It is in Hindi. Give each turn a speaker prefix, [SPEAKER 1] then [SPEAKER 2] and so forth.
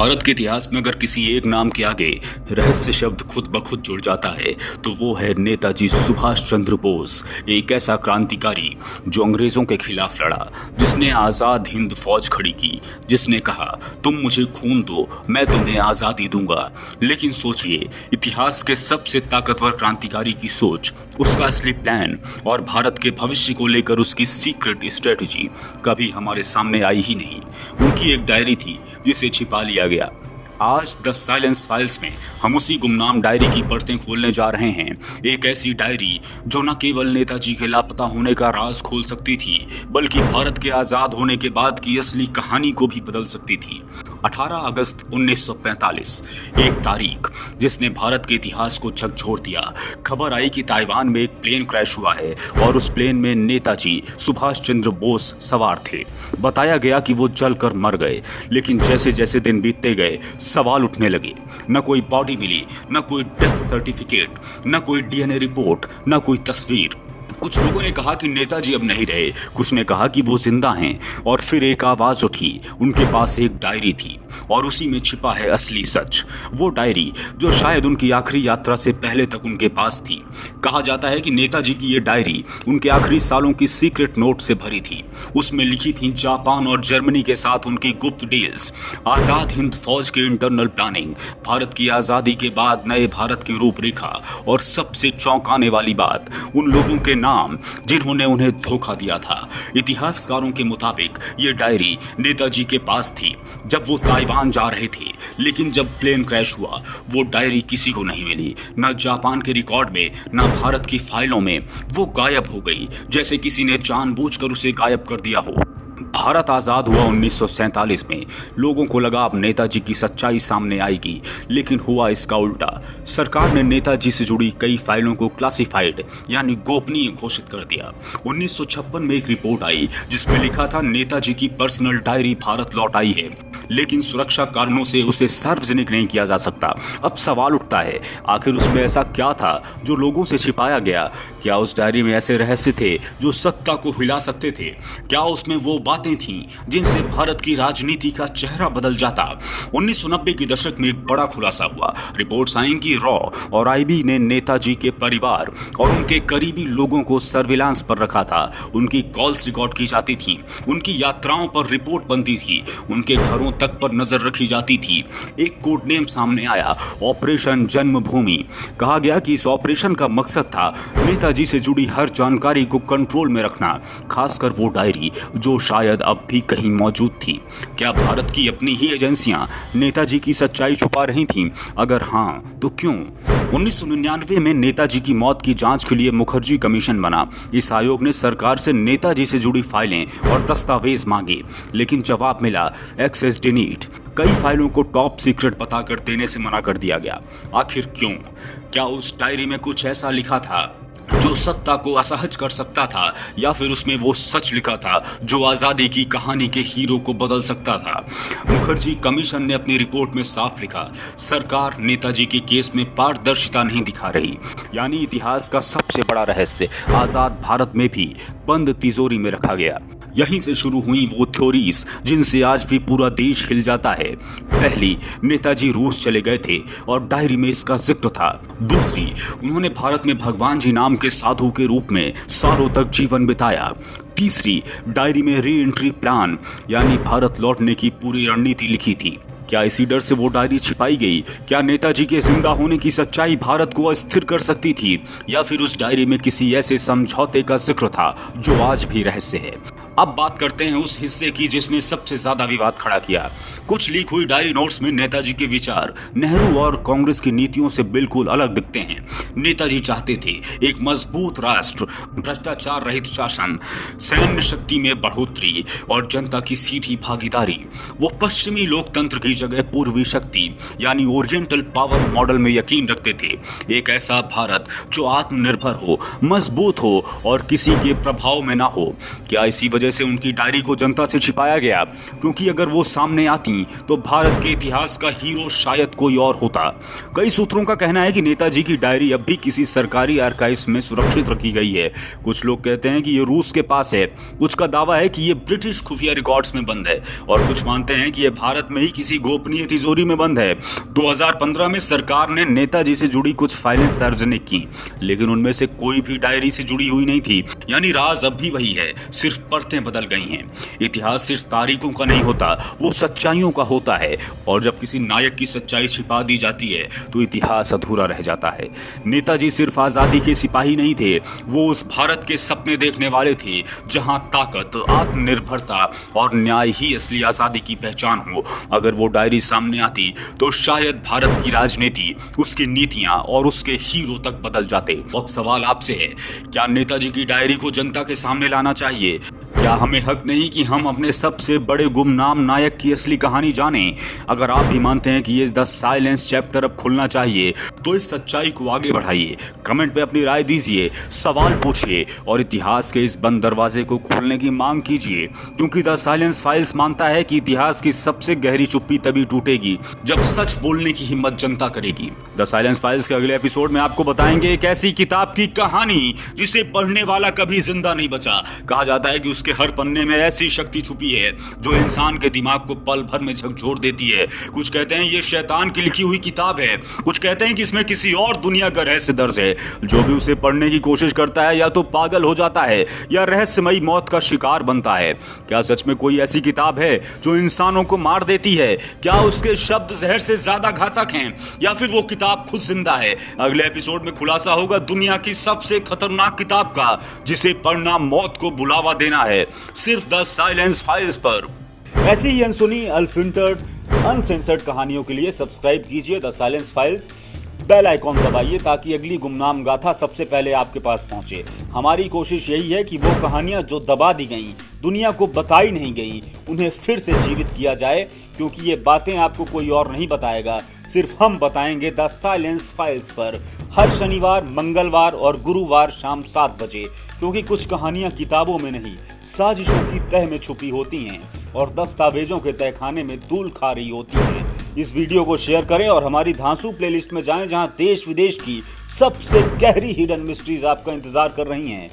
[SPEAKER 1] भारत के इतिहास में अगर किसी एक नाम के आगे रहस्य शब्द खुद ब खुद जुड़ जाता है तो वो है नेताजी सुभाष चंद्र बोस। एक ऐसा क्रांतिकारी जो अंग्रेजों के खिलाफ लड़ा, जिसने आज़ाद हिंद फौज खड़ी की, जिसने कहा तुम मुझे खून दो मैं तुम्हें आज़ादी दूंगा। लेकिन सोचिए, इतिहास के सबसे ताकतवर क्रांतिकारी की सोच, उसका असली प्लान और भारत के भविष्य को लेकर उसकी सीक्रेट स्ट्रेटजी कभी हमारे सामने आई ही नहीं। उनकी एक डायरी थी जिसे छिपा लिया गया। आज द साइलेंस फाइल्स में हम उसी गुमनाम डायरी की परतें खोलने जा रहे हैं। एक ऐसी डायरी जो न केवल नेताजी के लापता होने का राज खोल सकती थी, बल्कि भारत के आज़ाद होने के बाद की असली कहानी को भी बदल सकती थी। 18 अगस्त 1945, एक तारीख जिसने भारत के इतिहास को झकझोर दिया। खबर आई कि ताइवान में एक प्लेन क्रैश हुआ है और उस प्लेन में नेताजी सुभाष चंद्र बोस सवार थे। बताया गया कि वो जलकर मर गए, लेकिन जैसे जैसे दिन बीतते गए सवाल उठने लगे। न कोई बॉडी मिली, न कोई डेथ सर्टिफिकेट, न कोई डीएनए रिपोर्ट, न कोई तस्वीर। कुछ लोगों ने कहा कि नेताजी अब नहीं रहे, कुछ ने कहा कि वो जिंदा हैं, और फिर एक आवाज उठी, उनके पास एक डायरी थी और उसी में छिपा है असली सच। वो डायरी जो शायद उनकी आखिरी यात्रा से पहले तक उनके पास थी। कहा जाता है कि नेताजी की ये डायरी उनके आखिरी सालों की सीक्रेट नोट से भरी थी। उसमें लिखी थी जापान और जर्मनी के साथ उनकी गुप्त डील्स, आज़ाद हिंद फौज की इंटरनल प्लानिंग, भारत की आज़ादी के बाद नए भारत की रूपरेखा, और सबसे चौंकाने वाली बात, उन लोगों के नाम जिन्होंने उन्हें धोखा दिया था। इतिहासकारों के मुताबिक ये डायरी नेताजी के पास थी जब वो ताइवान जा रहे थे, लेकिन जब प्लेन क्रैश हुआ वो डायरी किसी को नहीं मिली। न जापान के रिकॉर्ड में, न भारत की फाइलों में। वो गायब हो गई, जैसे किसी ने जानबूझकर उसे गायब कर दिया हो। भारत आज़ाद हुआ 1947 में। लोगों को लगा अब नेताजी की सच्चाई सामने आएगी, लेकिन हुआ इसका उल्टा। सरकार ने नेताजी से जुड़ी कई फाइलों को क्लासिफाइड यानी गोपनीय घोषित कर दिया। 1956 में एक रिपोर्ट आई जिसमें लिखा था नेताजी की पर्सनल डायरी भारत लौट आई है, लेकिन सुरक्षा कारणों से उसे सार्वजनिक नहीं किया जा सकता। अब सवाल उठता है, आखिर उसमें ऐसा क्या था जो लोगों से छिपाया गया? क्या उस डायरी में ऐसे रहस्य थे जो सत्ता को हिला सकते थे? क्या उसमें वो बातें थीं जिनसे भारत की राजनीति का चेहरा बदल जाता? 1990 के दशक में एक बड़ा खुलासा हुआ। रिपोर्ट्स आई कि रॉ और आईबी ने नेताजी के परिवार और उनके करीबी लोगों को सर्विलांस पर रखा था। उनकी कॉल्स रिकॉर्ड की जाती थी, उनकी यात्राओं पर रिपोर्ट बनती थी, उनके घरों तक पर नजर रखी जाती थी। एक कोड नेम सामने आया, ऑपरेशन जन्मभूमि। कहा गया कि इस ऑपरेशन का मकसद था नेताजी से जुड़ी हर जानकारी को कंट्रोल में रखना, खासकर वो डायरी जो शायद अब भी कहीं मौजूद थी। क्या भारत की अपनी ही एजेंसियां नेताजी की सच्चाई छुपा रही थीं? अगर हाँ तो क्यों? 1999 में नेताजी की मौत की जांच के लिए मुखर्जी कमीशन बना। इस आयोग ने सरकार से नेताजी से जुड़ी फाइलें और दस्तावेज मांगे, लेकिन जवाब मिला एक्सेस डिनीड। कई फाइलों को टॉप सीक्रेट बताकर देने से मना कर दिया गया। आखिर क्यों? क्या उस डायरी में कुछ ऐसा लिखा था जो सत्ता को असहज कर सकता था, या फिर उसमें वो सच लिखा था जो आज़ादी की कहानी के हीरो को बदल सकता था? मुखर्जी कमीशन ने अपनी रिपोर्ट में साफ लिखा, सरकार नेताजी के केस में पारदर्शिता नहीं दिखा रही। यानी इतिहास का सबसे बड़ा रहस्य आज़ाद भारत में भी बंद तिजोरी में रखा गया। यहीं से शुरू हुई वो थ्योरीज जिनसे आज भी पूरा देश हिल जाता है। पहली, नेताजी रूस चले गए थे और डायरी में इसका जिक्र था। दूसरी, उन्होंने भारत में भगवान जी नाम के साधु के रूप में सालों तक जीवन बिताया। तीसरी, डायरी में री एंट्री प्लान यानी भारत लौटने की पूरी रणनीति लिखी थी। क्या इसी डर से वो डायरी छिपाई गई? क्या नेताजी के जिंदा होने की सच्चाई भारत को अस्थिर कर सकती थी, या फिर उस डायरी में किसी ऐसे समझौते का जिक्र था जो आज भी रहस्य है? अब बात करते हैं उस हिस्से की जिसने सबसे ज्यादा विवाद खड़ा किया। कुछ लीक हुई डायरी नोट्स में नेताजी के विचार नेहरू और कांग्रेस की नीतियों से बिल्कुल अलग दिखते हैं। नेताजी चाहते थे एक मजबूत राष्ट्र, भ्रष्टाचार रहित शासन, सैन्य शक्ति में बढ़ोतरी और जनता की सीधी भागीदारी। वो पश्चिमी लोकतंत्र की जगह पूर्वी शक्ति यानी ओरिएंटल पावर मॉडल में यकीन रखते थे। एक ऐसा भारत जो आत्मनिर्भर हो, मजबूत हो और किसी के प्रभाव में ना हो। क्या इसी वजह से उनकी डायरी को जनता से छिपाया गया, क्योंकि अगर वो सामने आती तो भारत के इतिहास का हीरो शायद कोई और होता। कई सूत्रों का कहना है कि नेताजी की डायरी अब भी किसी सरकारी आर्काइव्स में सुरक्षित रखी गई है। कुछ लोग कहते हैं कि ये रूस के पास है, कुछ का दावा है कि ये ब्रिटिश खुफिया रिकॉर्ड्स में बंद है, और कुछ मानते हैं कि ये भारत में ही किसी गोपनीय तिजोरी में बंद है। 2015 में सरकार ने नेताजी से जुड़ी कुछ फाइलें सार्वजनिक की, लेकिन उनमें से कोई भी डायरी से जुड़ी हुई नहीं थी। यानी राज अब भी वही है, सिर्फ परतें बदल गई हैं। इतिहास सिर्फ तारीखों का नहीं होता, वो सच्चाइयों का होता है, और जब किसी नायक की सच्चाई छिपा दी जाती है तो इतिहास अधूरा रह जाता है। नेताजी सिर्फ आजादी के सिपाही नहीं थे, वो उस भारत के सपने देखने वाले थे जहां ताकत, आत्मनिर्भरता और न्याय ही असली आजादी की पहचान हो। अगर वो डायरी सामने आती तो शायद भारत की राजनीति, उसकी नीतियां और उसके हीरो तक बदल जाते। अब सवाल आपसे है, क्या नेताजी की डायरी को जनता के सामने लाना चाहिए? क्या हमें हक नहीं कि हम अपने सबसे बड़े गुमनाम नायक की असली कहानी जानें? अगर आप भी मानते हैं कि ये द साइलेंस चैप्टर अब खुलना चाहिए, तो इस सच्चाई को आगे बढ़ाइए, कमेंट पे अपनी राय दीजिए, सवाल पूछिए और इतिहास के इस बंद दरवाजे को खोलने की मांग कीजिए, क्योंकि द साइलेंस फाइल्स मानता है कि इतिहास की सबसे गहरी चुप्पी तभी टूटेगी जब सच बोलने की हिम्मत जनता करेगी। द साइलेंस फाइल्स के अगले एपिसोड में आपको बताएंगे एक ऐसी किताब की कहानी जिसे पढ़ने वाला कभी जिंदा नहीं बचा। कहा जाता है कि उसके हर पन्ने में ऐसी शक्ति छुपी है जो इंसान के दिमाग को पल भर में झकझोर देती है। कुछ कहते हैं ये शैतान की लिखी हुई किताब है, कुछ कहते हैं कि इसमें किसी और दुनिया का रहस्य दर्ज है। जो भी उसे पढ़ने की कोशिश करता है या तो पागल हो जाता है या रहस्यमयी मौत का शिकार बनता है। क्या सच में कोई ऐसी किताब है जो इंसानों को मार देती है? क्या उसके शब्द जहर से ज्यादा घातक हैं, या फिर वो किताब खुद जिंदा है? अगले एपिसोड में खुलासा होगा दुनिया की सबसे खतरनाक किताब का, जिसे पढ़ना मौत को बुलावा देना है, सिर्फ द साइलेंस फाइल्स पर। ऐसी ही अनसुनी, अनफिल्टर्ड, अनसेंसर्ड कहानियों के लिए सब्सक्राइब कीजिए the silence files, bell icon दबाइए ताकि अगली गुमनाम गाथा सबसे पहले आपके पास पहुंचे। हमारी कोशिश यही है कि वो कहानियां जो दबा दी गई, दुनिया को बताई नहीं गई, उन्हें फिर से जीवित किया जाए, क्योंकि ये बातें आपको कोई और नहीं बताएगा, सिर्फ हम बताएंगे द साइलेंस फाइल्स पर, हर शनिवार, मंगलवार और गुरुवार शाम 7 बजे। क्योंकि कुछ कहानियां किताबों में नहीं, साजिशों की तह में छुपी होती हैं और दस्तावेजों के तहखाने में धूल खा रही होती हैं। इस वीडियो को शेयर करें और हमारी धांसू प्लेलिस्ट में जाएं, जहां देश विदेश की सबसे गहरी हिडन मिस्ट्रीज आपका इंतजार कर रही हैं।